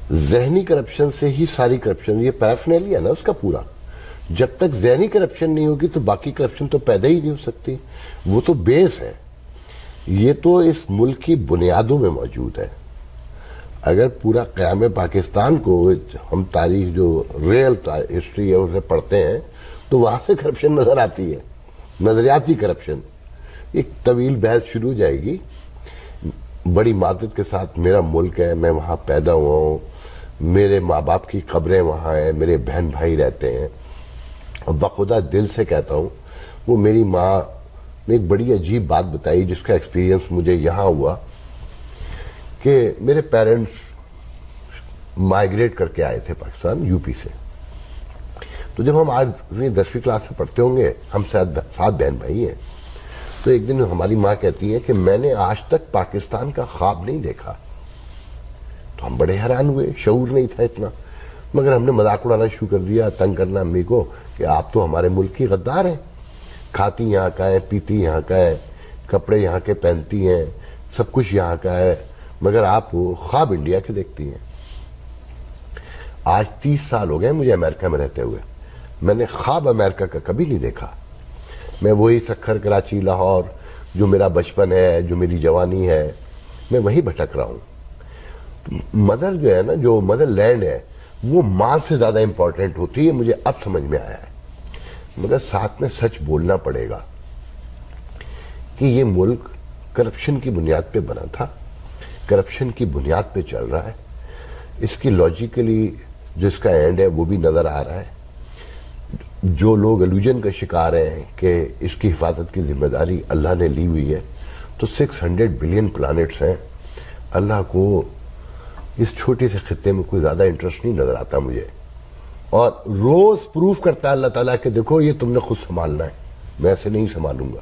ذہنی کرپشن سے ہی ساری کرپشن، یہ پیرافینیلیا ہے نا اس کا پورا. جب تک ذہنی کرپشن نہیں ہوگی تو باقی کرپشن تو پیدا ہی نہیں ہو سکتی. وہ تو بیس ہے. یہ تو اس ملک کی بنیادوں میں موجود ہے. اگر پورا قیام پاکستان کو ہم تاریخ جو ریئل ہسٹری ہے اسے پڑھتے ہیں تو وہاں سے کرپشن نظر آتی ہے، نظریاتی کرپشن. ایک طویل بحث شروع ہو جائے گی. بڑی معذرت کے ساتھ میرا ملک ہے، میں وہاں پیدا ہوا ہوں، میرے ماں باپ کی قبریں وہاں ہیں، میرے بہن بھائی رہتے ہیں، اور بخدا دل سے کہتا ہوں وہ میری ماں نے ایک بڑی عجیب بات بتائی جس کا ایکسپیرینس مجھے یہاں ہوا کہ میرے پیرنٹس مائیگریٹ کر کے آئے تھے پاکستان، یو پی سے. تو جب ہم آج 10ویں کلاس میں پڑھتے ہوں گے، ہم 7 بہن بھائی ہیں، تو ایک دن ہماری ماں کہتی ہے کہ میں نے آج تک پاکستان کا خواب نہیں دیکھا. تو ہم بڑے حیران ہوئے، شعور نہیں تھا اتنا، مگر ہم نے مذاق اڑانا شروع کر دیا، تنگ کرنا امی کو کہ آپ تو ہمارے ملک کی غدار ہیں، کھاتی یہاں کا ہے، پیتی یہاں کا ہے، کپڑے یہاں کے پہنتی ہیں، سب کچھ یہاں کا ہے، مگر آپ خواب انڈیا کے دیکھتی ہیں. آج 30 سال ہو گئے مجھے امریکہ میں رہتے ہوئے، میں نے خواب امریکہ کا کبھی نہیں دیکھا. میں وہی سکھر، کراچی، لاہور جو میرا بچپن ہے، جو میری جوانی ہے، میں وہی بھٹک رہا ہوں. مدر جو ہے نا، جو مدر لینڈ ہے وہ ماں سے زیادہ امپورٹنٹ ہوتی ہے، مجھے اب سمجھ میں آیا ہے. مگر ساتھ میں سچ بولنا پڑے گا کہ یہ ملک کرپشن کی بنیاد پہ بنا تھا، کرپشن کی بنیاد پہ چل رہا ہے. اس کی لاجیکلی جس کا اینڈ ہے وہ بھی نظر آ رہا ہے. جو لوگ الوژن کا شکار ہیں کہ اس کی حفاظت کی ذمہ داری اللہ نے لی ہوئی ہے، تو 600 بلین پلانٹس ہیں. اللہ کو اس چھوٹے سے خطے میں کوئی زیادہ انٹرسٹ نہیں نظر آتا مجھے، اور روز پروف کرتا ہے اللہ تعالیٰ کہ دیکھو یہ تم نے خود سنبھالنا ہے، میں ایسے نہیں سنبھالوں گا.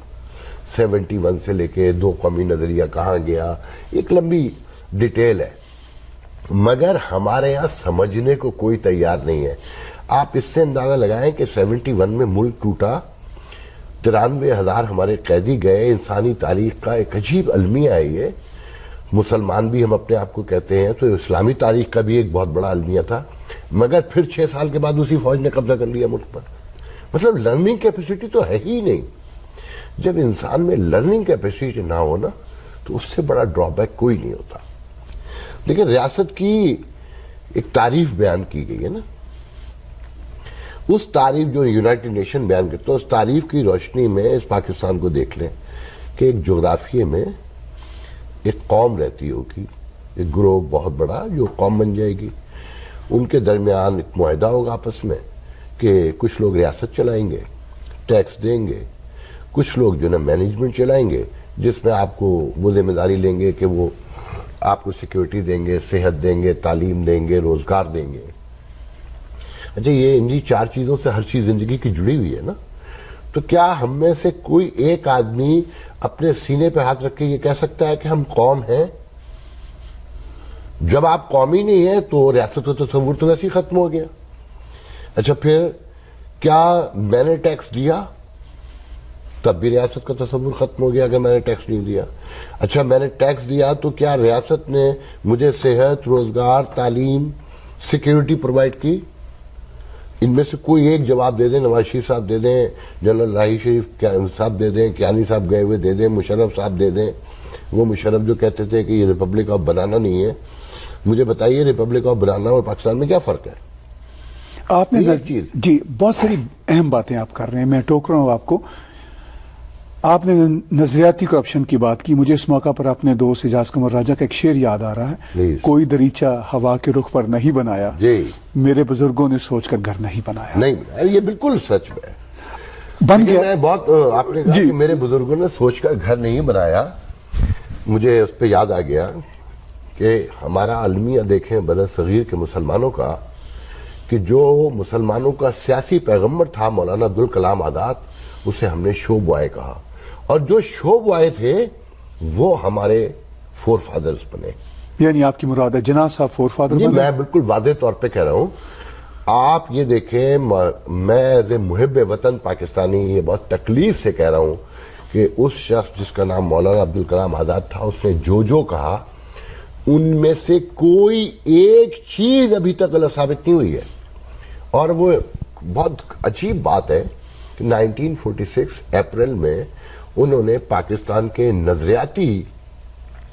71 سے لے کے 2 قومی نظریہ کہاں گیا، ایک لمبی ڈیٹیل ہے، مگر ہمارے یہاں سمجھنے کو کوئی تیار نہیں ہے. آپ اس سے اندازہ لگائیں کہ 71 میں ملک ٹوٹا، 93,000 ہمارے قیدی گئے. انسانی تاریخ کا ایک عجیب المیہ ہے یہ. مسلمان بھی ہم اپنے آپ کو کہتے ہیں، تو اسلامی تاریخ کا بھی ایک بہت بڑا المیہ تھا. مگر پھر 6 سال کے بعد اسی فوج نے قبضہ کر لیا ملک پر. مطلب لرننگ کیپیسٹی تو ہے ہی نہیں. جب انسان میں لرننگ کیپیسٹی نہ ہو نا تو اس سے بڑا ڈرا بیک کوئی نہیں ہوتا. لیکن ریاست کی ایک تعریف بیان کی گئی ہے نا، اس تعریف جو یونائٹڈ نیشن بیان کرتا ہے، اس تعریف کی روشنی میں اس پاکستان کو دیکھ لیں کہ ایک جغرافیے میں ایک قوم رہتی ہوگی، ایک گروہ بہت بڑا جو قوم بن جائے گی. ان کے درمیان ایک معاہدہ ہوگا آپس میں کہ کچھ لوگ ریاست چلائیں گے، ٹیکس دیں گے، کچھ لوگ جو نا مینجمنٹ چلائیں گے جس میں آپ کو وہ ذمہ داری لیں گے کہ وہ آپ کو سیکیورٹی دیں گے، صحت دیں گے، تعلیم دیں گے، روزگار دیں گے. اچھا، یہ انہی 4 چیزوں سے ہر چیز زندگی کی جڑی ہوئی ہے نا. تو کیا ہم میں سے کوئی ایک آدمی اپنے سینے پہ ہاتھ رکھ کے یہ کہہ سکتا ہے کہ ہم قوم ہیں؟ جب آپ قومی نہیں ہیں تو ریاست کا تصور تو ویسے ہی ختم ہو گیا. اچھا، پھر کیا میں نے ٹیکس دیا؟ تب بھی ریاست کا تصور ختم ہو گیا اگر میں نے ٹیکس نہیں دیا. اچھا، میں نے ٹیکس دیا تو کیا ریاست نے مجھے صحت، روزگار، تعلیم، سیکیورٹی پرووائڈ کی؟ ان میں سے کوئی ایک جواب دے دیں. نواز شریف صاحب دے دیں، جنرل راہی شریف صاحب دے دیں، کیانی صاحب گئے ہوئے دے دیں، مشرف صاحب دے دیں. وہ مشرف جو کہتے تھے کہ یہ ریپبلک آف بنانا نہیں ہے. مجھے بتائیے ریپبلک آف بنانا اور پاکستان میں کیا فرق ہے؟ آپ نے جی بہت ساری اہم باتیں آپ کر رہے ہیں، میں ٹوک رہا ہوں آپ کو. آپ نے نظریاتی کرپشن کی بات کی. مجھے اس موقع پر اپنے دوست اعجاز قمر راجہ کا ایک شعر یاد آ رہا ہے، کوئی دریچہ ہوا کے رخ پر نہیں بنایا، میرے بزرگوں نے سوچ کر گھر نہیں بنایا. نہیں بنایا، یہ بالکل سچ ہے. بن گیا. میں بہت آپ نے کہا کہ میرے بزرگوں نے سوچ کر گھر نہیں بنایا، مجھے اس پہ یاد آ گیا کہ ہمارا المیہ دیکھیں بر صغیر کے مسلمانوں کا، کہ جو مسلمانوں کا سیاسی پیغمبر تھا مولانا عبدالکلام آزاد، اسے ہم نے شو بوائے کہا. اور جو شو بوائے تھے وہ ہمارے فور فادرز بنے. یعنی آپ کی مراد ہے جناح صاحب فور فادر بنے؟ میں بالکل واضح طور پہ کہہ رہا ہوں. آپ یہ دیکھیں، میں ایز اے محب وطن پاکستانی یہ بہت تکلیف سے کہہ رہا ہوں کہ اس شخص جس کا نام مولانا عبدالکلام آزاد تھا، اس نے جو کہا ان میں سے کوئی ایک چیز ابھی تک غلط ثابت نہیں ہوئی ہے. اور وہ بہت عجیب بات ہے کہ 1946 اپریل میں انہوں نے پاکستان کے نظریاتی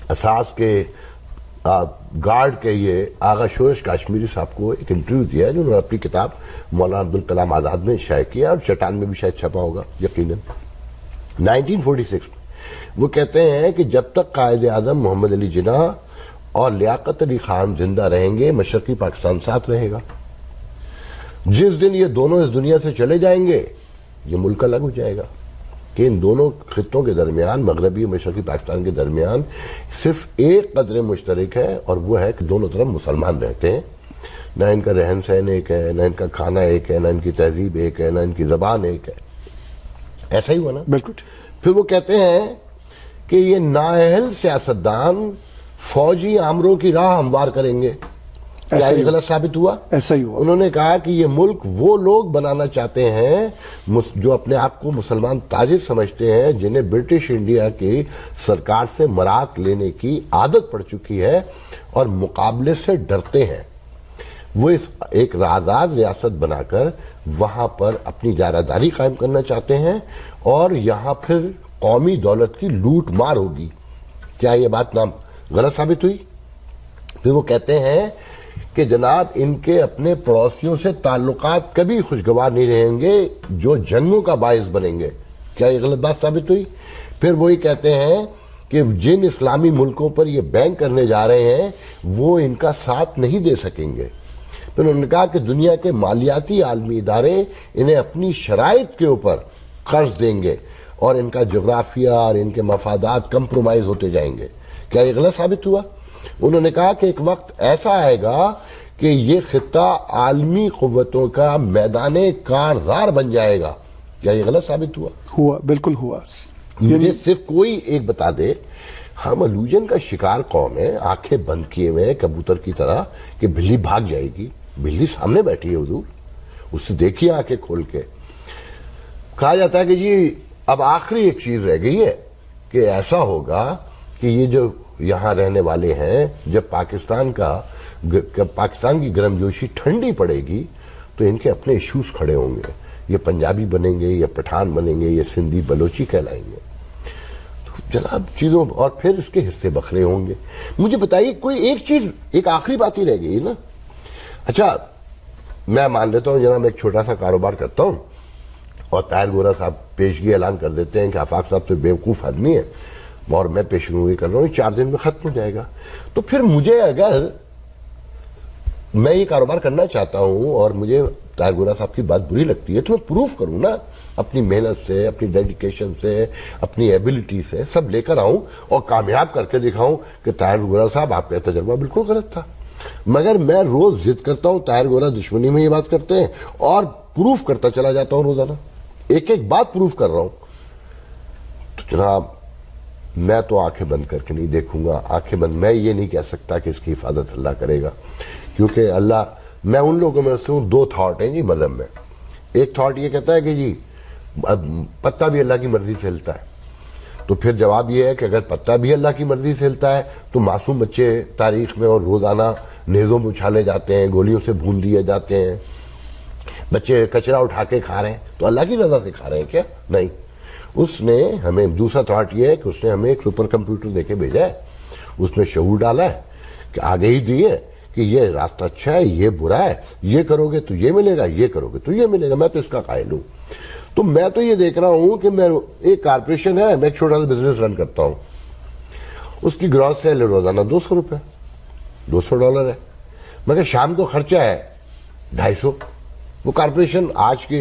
اساس کے گارڈ کے یہ آغا شورش کاشمیری صاحب کو ایک انٹرویو دیا ہے جو انہوں نے اپنی کتاب مولانا عبدالکلام آزاد میں شائع کیا، اور چٹان میں بھی شاید چھپا ہوگا یقیناً. 1946 میں وہ کہتے ہیں کہ جب تک قائد اعظم محمد علی جناح اور لیاقت علی خان زندہ رہیں گے مشرقی پاکستان ساتھ رہے گا. جس دن یہ دونوں اس دنیا سے چلے جائیں گے یہ ملک الگ ہو جائے گا، کہ ان دونوں خطوں کے درمیان، مغربی اور مشرقی پاکستان کے درمیان صرف ایک قدر مشترک ہے، اور وہ ہے کہ دونوں طرف مسلمان رہتے ہیں. نہ ان کا رہن سہن ایک ہے، نہ ان کا کھانا ایک ہے، نہ ان کی تہذیب ایک ہے، نہ ان کی زبان ایک ہے. ایسا ہی ہوا نا؟ بالکل. پھر وہ کہتے ہیں کہ یہ نااہل سیاستدان فوجی آمروں کی راہ ہموار کریں گے. کیا یہ غلط ثابت ہوا؟ ایسا ہی ہوا. انہوں نے کہا کہ یہ ملک وہ لوگ بنانا چاہتے ہیں جو اپنے آپ کو مسلمان تاجر سمجھتے ہیں، جنہیں برٹش انڈیا کی سرکار سے مراعات لینے کی عادت پڑ چکی ہے اور مقابلے سے ڈرتے ہیں. وہ اس ایک آزاد ریاست بنا کر وہاں پر اپنی جارحداری قائم کرنا چاہتے ہیں، اور یہاں پھر قومی دولت کی لوٹ مار ہوگی. کیا یہ بات نام غلط ثابت ہوئی؟ پھر وہ کہتے ہیں کہ جناب ان کے اپنے پڑوسیوں سے تعلقات کبھی خوشگوار نہیں رہیں گے جو جنگوں کا باعث بنیں گے. کیا یہ غلط بات ثابت ہوئی؟ پھر وہی کہتے ہیں کہ جن اسلامی ملکوں پر یہ بینک کرنے جا رہے ہیں وہ ان کا ساتھ نہیں دے سکیں گے. پھر انہوں نے کہا کہ دنیا کے مالیاتی عالمی ادارے انہیں اپنی شرائط کے اوپر قرض دیں گے اور ان کا جغرافیہ اور ان کے مفادات کمپرومائز ہوتے جائیں گے. کیا یہ غلط ثابت ہوا؟ انہوں نے کہا کہ ایک وقت ایسا آئے گا کہ یہ خطہ عالمی قوتوں کا میدان کارزار بن جائے گا. کیا یہ غلط ثابت ہوا؟ ہوا، بالکل ہوا. مجھے صرف کوئی ایک بتا دے، ہم الوجن کا شکار قوم ہے، آنکھیں بند کیے ہوئے کبوتر کی طرح کہ بلی بھاگ جائے گی. بلی سامنے بیٹھی ہے حضور، اس سے دیکھیے آنکھیں کھول کے. کہا جاتا ہے کہ جی اب آخری ایک چیز رہ گئی ہے کہ ایسا ہوگا کہ یہ جو یہاں رہنے والے ہیں، جب پاکستان کی گرم جوشی ٹھنڈی پڑے گی تو ان کے اپنے ایشوز کھڑے ہوں گے. یہ پنجابی بنیں گے، یہ پٹھان بنیں گے، یہ سندھی بلوچی کہلائیں گے. تو جناب چیزوں، اور پھر اس کے حصے بکھرے ہوں گے. مجھے بتائیے کوئی ایک چیز، ایک آخری بات ہی رہ گئی نا. اچھا میں مان لیتا ہوں جناب ایک چھوٹا سا کاروبار کرتا ہوں اور طاہر گورا صاحب پیشگی اعلان کر دیتے ہیں کہ آفاق صاحب تو بیوقوف آدمی ہے اور میں پیشگوئی کر رہا ہوں 4 دن میں ختم ہو جائے گا. تو پھر مجھے، اگر میں یہ کاروبار کرنا چاہتا ہوں اور مجھے طاہر گورا صاحب کی بات بری لگتی ہے تو میں پروف کروں نا اپنی محنت سے، اپنی ڈیڈیکیشن سے، اپنی ایبلٹی سے سب لے کر آؤں اور کامیاب کر کے دکھاؤں کہ طاہر گورا صاحب آپ کا تجربہ بالکل غلط تھا. مگر میں روز ضد کرتا ہوں، طاہر گورا دشمنی میں یہ بات کرتے ہیں اور پروف کرتا چلا جاتا ہوں روزانہ، ایک ایک بات پروف کر رہا ہوں. تو جناب میں تو آنکھیں بند کر کے نہیں دیکھوں گا. آنکھیں بند میں یہ نہیں کہہ سکتا کہ اس کی حفاظت اللہ کرے گا، کیونکہ اللہ، میں ان لوگوں میں سے ہوں. 2 تھاٹ ہیں جی مذہب میں. ایک تھاٹ یہ کہتا ہے کہ جی پتا بھی اللہ کی مرضی سے ہلتا ہے. تو پھر جواب یہ ہے کہ اگر پتا بھی اللہ کی مرضی سے ہلتا ہے تو معصوم بچے تاریخ میں اور روزانہ نیزوں میں اچھالے جاتے ہیں، گولیوں سے بھون دیے جاتے ہیں، بچے کچرا اٹھا کے کھا رہے ہیں، تو اللہ کی رضا سے کھا رہے ہیں کیا؟ نہیں. اس نے ہمیں، دوسرا تھاٹ یہ ہے کہ اس نے ہمیں ایک سپر کمپیوٹر دے کے بھیجا ہے، اس میں شعور ڈالا ہے کہ آگے ہی دی ہے کہ یہ راستہ اچھا ہے، یہ برا ہے، یہ کرو گے تو یہ ملے گا، یہ کرو گے تو یہ ملے گا. میں تو اس کا قائل ہوں. تو میں تو یہ دیکھ رہا ہوں کہ میں ایک کارپوریشن ہے، میں ایک چھوٹا سا بزنس رن کرتا ہوں، اس کی گراس سیل روزانہ 200 روپے، $200 ہے، مگر شام کو خرچہ ہے 250. وہ کارپوریشن آج کے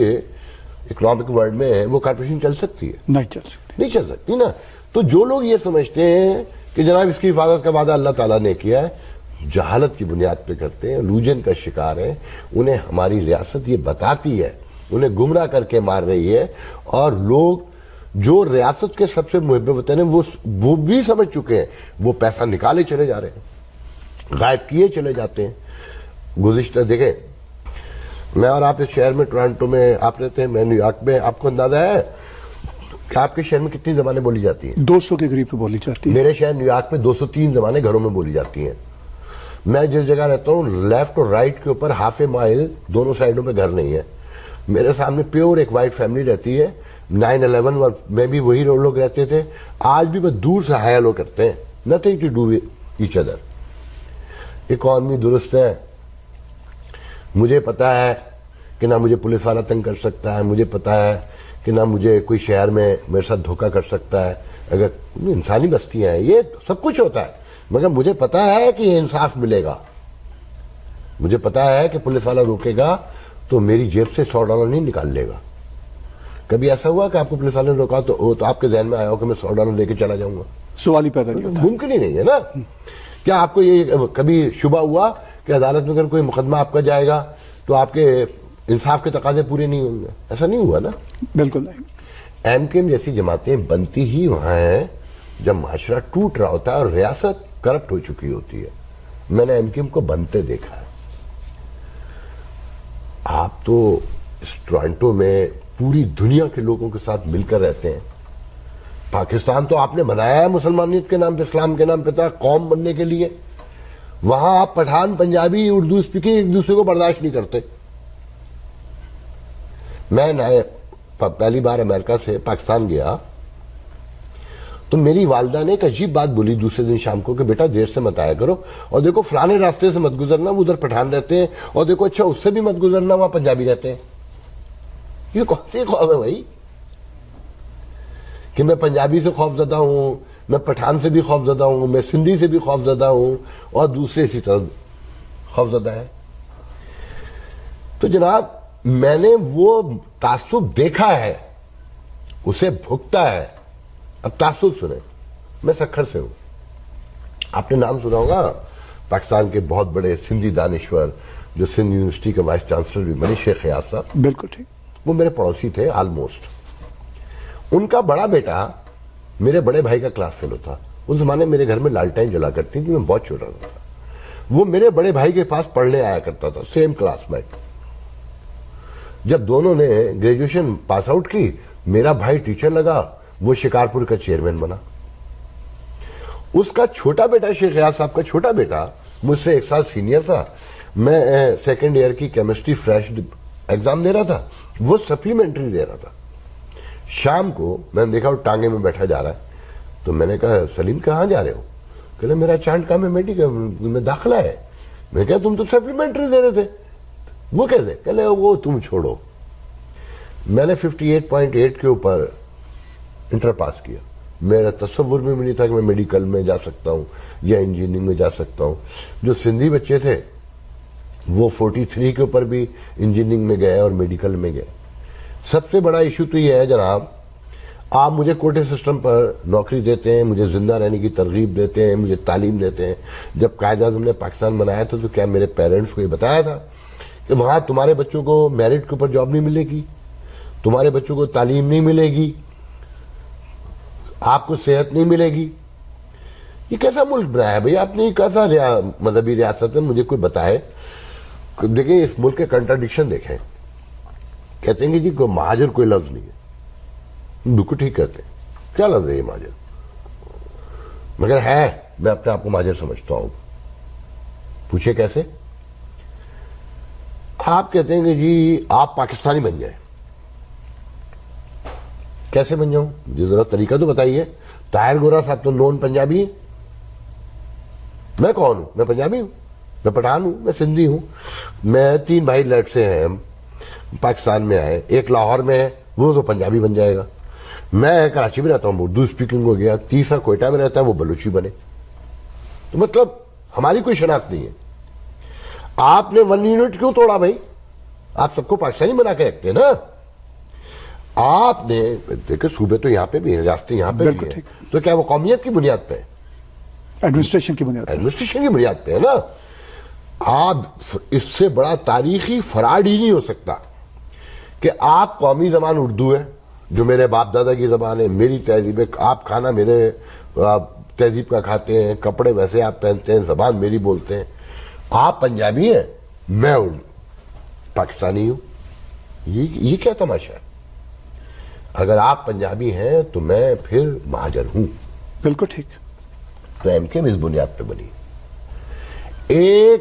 اکنامک ورلڈ میں ہے، وہ کارپوریشن چل سکتی ہے؟ نہیں چل سکتی نا. تو جو لوگ یہ سمجھتے ہیں کہ جناب اس کی حفاظت کا وعدہ اللہ تعالیٰ نے کیا ہے، جہالت کی بنیاد پہ کرتے ہیں، لوجن کا شکار ہیں. انہیں ہماری ریاست یہ بتاتی ہے، انہیں گمراہ کر کے مار رہی ہے، اور لوگ جو ریاست کے سب سے محب وطن ہیں وہ بھی سمجھ چکے ہیں، وہ پیسہ نکالے چلے جا رہے ہیں، غائب کیے چلے جاتے ہیں. گزشتہ دیکھیں، میں اور آپ اس شہر میں ٹورانٹو میں آپ رہتے ہیں، میں نیو یارک میں، آپ کو اندازہ ہے کہ آپ کے شہر میں کتنی زبانیں بولی جاتی ہیں؟ 200 کے قریب بولی جاتی ہیں. میرے شہر نیو یارک میں 203 زبانیں گھروں میں بولی جاتی ہیں. میں جس جگہ رہتا ہوں لیفٹ اور رائٹ کے اوپر ہاف اے مائل دونوں سائڈوں پہ گھر نہیں ہے. میرے سامنے پیور ایک وائٹ فیملی رہتی ہے. 9/11 میں بھی وہی لوگ رہتے تھے. آج بھی بس دور سے ہائی ہیلو کرتے ہیں. Nothing to do with each other. Economy درست ہے. مجھے پتا ہے کہ نہ مجھے پولیس والا تنگ کر سکتا ہے. مجھے پتا ہے کہ نہ مجھے کوئی شہر میں میرے ساتھ دھوکہ کر سکتا ہے. اگر انسانی بستیاں ہیں, یہ سب کچھ ہوتا ہے, مگر مجھے پتا ہے کہ یہ انصاف ملے گا. مجھے پتا ہے کہ پولیس والا روکے گا تو میری جیب سے $100 نہیں نکال لے گا. کبھی ایسا ہوا کہ آپ کو پولیس والے نے روکا تو آپ کے ذہن میں آیا ہو کہ میں $100 دے کے چلا جاؤں گا؟ سوال ہی پیدا نہیں ہوتا. ممکن ہی نہیں ہے نا. کیا آپ کو یہ کبھی شبہ ہوا کہ عدالت میں اگر کوئی مقدمہ آپ کا جائے گا تو آپ کے انصاف کے تقاضے پورے نہیں ہوں گے؟ ایسا نہیں ہوا نا. بالکل نہیں. ایم کیو ایم جیسی جماعتیں بنتی ہی وہاں ہیں جب معاشرہ ٹوٹ رہا ہوتا ہے اور ریاست کرپٹ ہو چکی ہوتی ہے. میں نے ایم کیو ایم کو بنتے دیکھا ہے. آپ تو اس ٹورانٹو میں پوری دنیا کے لوگوں کے ساتھ مل کر رہتے ہیں. پاکستان تو آپ نے بنایا ہے مسلمانیت کے نام پہ, اسلام کے نام پہ تھا, قوم بننے کے لیے. وہاں آپ پٹھان, پنجابی, اردو اسپیکنگ ایک دوسرے کو برداشت نہیں کرتے. میں پہلی بار امریکہ سے پاکستان گیا تو میری والدہ نے ایک عجیب بات بولی دوسرے دن شام کو کہ بیٹا دیر سے مت آیا کرو, اور دیکھو فلانے راستے سے مت گزرنا, وہ ادھر پٹھان رہتے ہیں, اور دیکھو اچھا اس سے بھی مت گزرنا, وہاں پنجابی رہتے ہیں. یہ کون سی خوف ہے بھائی کہ میں پنجابی سے خوف زدہ ہوں, میں پٹھان سے بھی خوف زدہ ہوں, میں سندھی سے بھی خوف زدہ ہوں, اور دوسرے اسی طرح خوف زدہ ہیں. تو جناب میں نے وہ تعصب دیکھا ہے, اسے بھگتا ہے. اب تعصب سنیں, میں سکھر سے ہوں. آپ نے نام سنا ہوگا پاکستان کے بہت بڑے سندھی دانشور جو سندھ یونیورسٹی کے وائس چانسلر بھی بنے, شیخ ایاز صاحب. بالکل ٹھیک. وہ میرے پڑوسی تھے آلموسٹ. ان کا بڑا بیٹا میرے بڑے بھائی کا کلاس فیلو تھا. اس زمانے میرے گھر میں لالٹین جلا کرتی تھی, میں بہت چھوٹا تھا. وہ میرے بڑے بھائی کے پاس پڑھنے آیا کرتا تھا, سیم کلاس میٹ. جب دونوں نے گریجویشن پاس آؤٹ کی, میرا بھائی ٹیچر لگا, وہ شکارپور کا چیئرمین بنا. اس کا چھوٹا بیٹا, شیخ ایاز صاحب کا چھوٹا بیٹا, مجھ سے 1 سال سینئر تھا. میں سیکنڈ ایئر کی کیمسٹری فریش ایگزام دے رہا تھا, وہ سپلیمنٹری دے رہا تھا. شام کو میں نے دیکھا وہ ٹانگے میں بیٹھا جا رہا ہے, تو میں نے کہا سلیم کہاں جا رہے ہو؟ کہ میرا چانٹ کام ہے میڈیکل میں داخلہ ہے. میں کہا تم تو سپلیمنٹری دے رہے تھے. وہ کیسے؟ کہ وہ تم چھوڑو. میں نے 58.8 کے اوپر انٹر پاس کیا. میرا تصور میں نہیں تھا کہ میں میڈیکل میں جا سکتا ہوں یا انجینئرنگ میں جا سکتا ہوں. جو سندھی بچے تھے وہ 43 کے اوپر بھی انجینئرنگ میں گئے اور میڈیکل میں گئے. سب سے بڑا ایشو تو یہ ہے جناب, آپ مجھے کوٹے سسٹم پر نوکری دیتے ہیں, مجھے زندہ رہنے کی ترغیب دیتے ہیں, مجھے تعلیم دیتے ہیں. جب قائد اعظم نے پاکستان بنایا تھا تو کیا میرے پیرنٹس کو یہ بتایا تھا کہ وہاں تمہارے بچوں کو میرٹ کے اوپر جاب نہیں ملے گی, تمہارے بچوں کو تعلیم نہیں ملے گی, آپ کو صحت نہیں ملے گی؟ یہ کیسا ملک بنایا بھائی آپ نے؟ کیسا مذہبی ریاست ہے؟ مجھے کوئی بتائے. دیکھیں اس ملک کے کنٹراڈکشن دیکھیں. کہتے ہیں کہ جی کوئی مہاجر کوئی لفظ نہیں ہے. بالکل ٹھیک کہتے ہیں. کیا لفظ ہے یہ مہاجر؟ مگر ہے, میں اپنے آپ کو مہاجر سمجھتا ہوں. پوچھے کیسے؟ آپ کہتے ہیں کہ جی آپ پاکستانی بن جائیں. کیسے بن جاؤں؟ مجھے ذرا طریقہ تو بتائیے. طاہر گورا صاحب تو نون پنجابی ہیں. میں کون ہوں؟ میں پنجابی ہوں, میں پٹھان ہوں, میں سندھی ہوں. میں 3 بھائی لیٹ سے ہیں پاکستان میں آئے, ایک لاہور میں ہے, وہ تو پنجابی بن جائے گا. میں کراچی میں رہتا ہوں, اردو اسپیکنگ ہو گیا. تیسرا کوئٹہ میں رہتا ہے, وہ بلوچی بنے. تو مطلب ہماری کوئی شناخت نہیں ہے. آپ نے 1 یونٹ کیوں توڑا بھائی؟ آپ سب کو پاکستانی بنا کے رکھتے ہیں نا. آپ نے دیکھیں صوبے تو یہاں پہ بھی ہیں, ریاستیں یہاں پہ بھی ہیں, تو کیا وہ قومیت کی بنیاد پہ؟ ایڈمنسٹریشن کی بنیاد, ایڈمنسٹریشن کی بنیاد پہ ہے نا. آپ اس سے بڑا تاریخی فراڈ ہی نہیں ہو سکتا کہ آپ قومی زبان اردو ہے جو میرے باپ دادا کی زبان ہے, میری تہذیب ہے, آپ کھانا میرے تہذیب کا کھاتے ہیں, کپڑے ویسے آپ پہنتے ہیں, زبان میری بولتے ہیں. آپ پنجابی ہیں, میں اردو پاکستانی ہوں. یہ کیا تماشا ہے؟ اگر آپ پنجابی ہیں تو میں پھر مہاجر ہوں. بالکل ٹھیک. تو ایم کیو ایم اس بنیاد پہ بنی. 1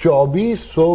2400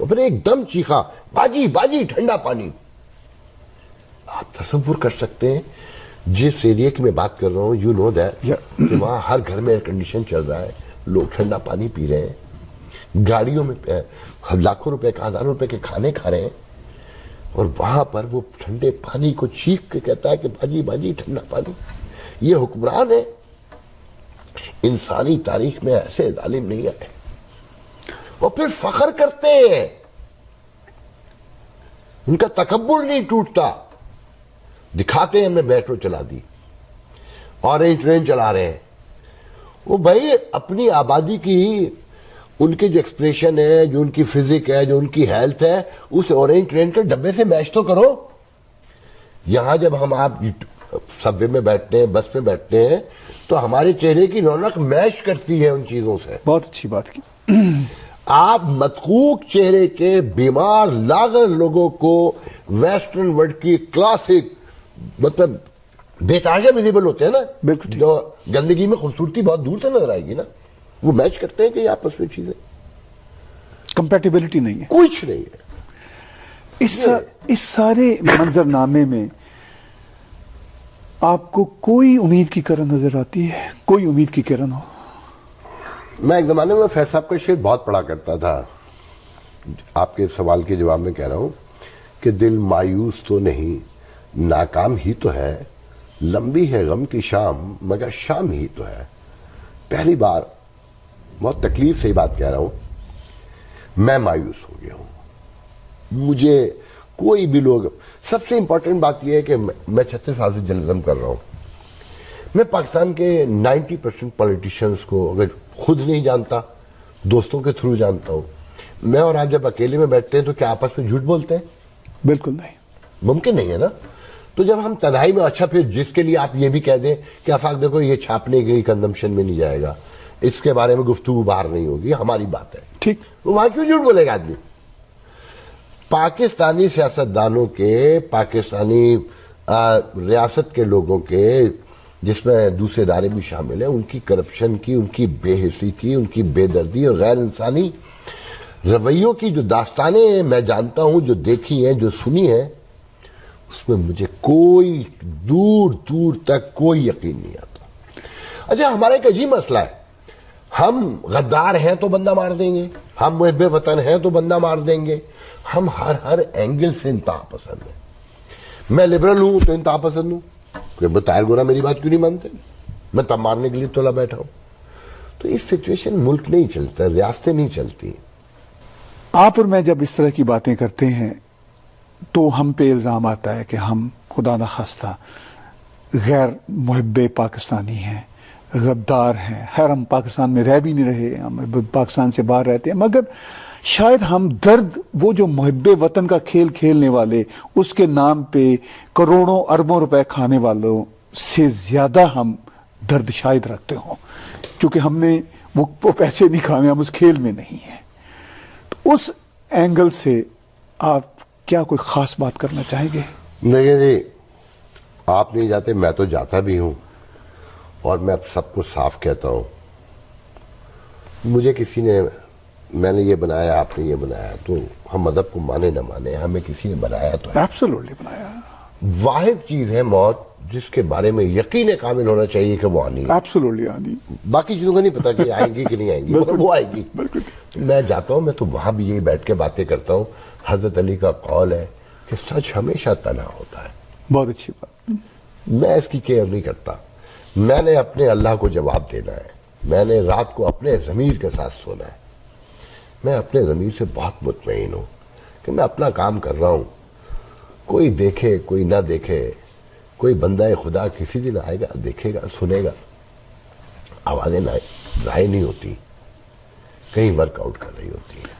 اور پھر ایک دم چیخا، باجی باجی ٹھنڈا پانی. آپ تصور کر سکتے ہیں جس ایریا کی میں بات کر رہا ہوں، یو نو دیٹ کہ وہاں ہر گھر میں ایئر کنڈیشن چل رہا ہے، لوگ ٹھنڈا پانی پی رہے ہیں، گاڑیوں میں لاکھوں روپے کا ہزاروں روپے کے کھانے کھا رہے ہیں، اور وہاں پر وہ ٹھنڈے پانی کو چیخ کے کہتا ہے کہ باجی باجی ٹھنڈا پانی. یہ حکمران ہے. انسانی تاریخ میں ایسے ظالم نہیں آئے. اور پھر فخر کرتے ہیں، ان کا تکبر نہیں ٹوٹتا. دکھاتے ہیں ہم نے میٹرو چلا دی، اورینج ٹرین چلا رہے ہیں. وہ بھائی اپنی آبادی کی ان کے جو ایکسپریشن ہے، جو ان کی فزک ہے، جو ان کی ہیلتھ ہے، اس اورینج ٹرین کے ڈبے سے میچ تو کرو. یہاں جب ہم آپ سب وے میں بیٹھتے ہیں، بس میں بیٹھتے ہیں، تو ہمارے چہرے کی رونق میچ کرتی ہے ان چیزوں سے. بہت اچھی بات کی. آپ متقوق چہرے کے بیمار لاغر لوگوں کو ویسٹرن ورلڈ کی کلاسک مطلب بے تحاشا ویزیبل ہوتے ہیں نا، بالکل جو گندگی میں خوبصورتی بہت دور سے نظر آئے گی نا، وہ میچ کرتے ہیں کہ یہ آپس میں چیزیں کمپیٹیبلٹی نہیں ہے، کچھ نہیں ہے. اس سارے منظر نامے میں آپ کو کوئی امید کی کرن نظر آتی ہے؟ کوئی امید کی کرن ہو؟ میں ایک زمانے میں فیض صاحب کا شعر بہت پڑھا کرتا تھا. آپ کے سوال کے جواب میں کہہ رہا ہوں کہ دل مایوس تو نہیں، ناکام ہی تو ہے، لمبی ہے غم کی شام مگر شام ہی تو ہے. پہلی بار بہت تکلیف سے ہی بات کہہ رہا ہوں، میں مایوس ہو گیا ہوں. مجھے کوئی بھی لوگ، سب سے امپورٹنٹ بات یہ ہے کہ میں 36 سال سے جرنلزم کر رہا ہوں. میں پاکستان کے 90% پولیٹیشنز کو اگر خود نہیں جانتا، دوستوں کے تھرو جانتا ہوں. میں اور آپ جب اکیلے میں بیٹھتے ہیں تو کیا آپس میں جھوٹ بولتے ہیں؟ بالکل نہیں، ممکن نہیں ہے نا. تو جب ہم تنہائی میں، اچھا پھر جس کے لیے آپ یہ بھی کہہ دیں کہ آفاق دیکھو یہ چھاپنے کی کنزمپشن میں نہیں جائے گا، اس کے بارے میں گفتگو باہر نہیں ہوگی، ہماری بات ہے، ٹھیک، وہاں کیوں جھوٹ بولے گا آدمی؟ پاکستانی سیاستدانوں کے، پاکستانی ریاست کے لوگوں کے، جس میں دوسرے ادارے بھی شامل ہیں، ان کی کرپشن کی، ان کی بے حسی کی، ان کی بے دردی اور غیر انسانی رویوں کی جو داستانیں میں جانتا ہوں، جو دیکھی ہیں، جو سنی ہیں، اس میں مجھے کوئی دور دور تک کوئی یقین نہیں آتا. اچھا، ہمارا ایک عجیب مسئلہ ہے، ہم غدار ہیں تو بندہ مار دیں گے، ہم محب وطن ہیں تو بندہ مار دیں گے، ہم ہر اینگل سے انتہا پسند ہیں. میں لبرل ہوں تو انتہا پسند ہوں کہ طاہر گورا میری بات کیوں نہیں مانتے، میں تب مارنے کے لیے تولا بیٹھا ہوں. تو اس سچویشن ملک نہیں چلتا، ریاستیں نہیں چلتی. آپ اور میں جب اس طرح کی باتیں کرتے ہیں تو ہم پہ الزام آتا ہے کہ ہم خدا نخواستہ غیر محب پاکستانی ہیں، غدار ہیں. خیر ہم پاکستان میں رہ بھی نہیں رہے، ہم پاکستان سے باہر رہتے ہیں، مگر شاید ہم درد، وہ جو محب وطن کا کھیل کھیلنے والے، اس کے نام پہ کروڑوں اربوں روپے کھانے والوں سے زیادہ ہم درد شاید رکھتے ہوں، کیونکہ ہم نے وہ پیسے نہیں کھانے، ہم اس کھیل میں نہیں ہیں. تو اس اینگل سے آپ کیا کوئی خاص بات کرنا چاہیں گے؟ نہیں جی، آپ نہیں جاتے، میں تو جاتا بھی ہوں، اور میں اب سب کو صاف کہتا ہوں، مجھے کسی نے، میں نے یہ بنایا، آپ نے یہ بنایا، تو ہم مذہب کو مانے نہ مانے، ہمیں کسی نے بنایا تو ہے. ایبسولوٹلی بنایا. واحد چیز ہے موت جس کے بارے میں یقین کامل ہونا چاہیے کہ وہ آنی ہے. ایبسولوٹلی آنی. باقی چیزوں کا نہیں پتا کہ آئیں گی کہ نہیں آئیں گی، مگر وہ آئے گی. بالکل. میں جاتا ہوں، میں تو وہاں بھی یہی بیٹھ کے باتیں کرتا ہوں. حضرت علی کا قول ہے کہ سچ ہمیشہ تنہا ہوتا ہے. بہت اچھی بات. میں اس کی کیئر نہیں کرتا. میں نے اپنے اللہ کو جواب دینا ہے. میں نے رات کو اپنے ضمیر کے ساتھ سونا ہے. میں اپنے ضمیر سے بہت مطمئن ہوں کہ میں اپنا کام کر رہا ہوں. کوئی دیکھے کوئی نہ دیکھے، کوئی بندہ خدا کسی دن آئے گا، دیکھے گا، سنے گا، آوازیں ضائع نہیں ہوتی، کہیں ورک آؤٹ کر رہی ہوتی ہیں.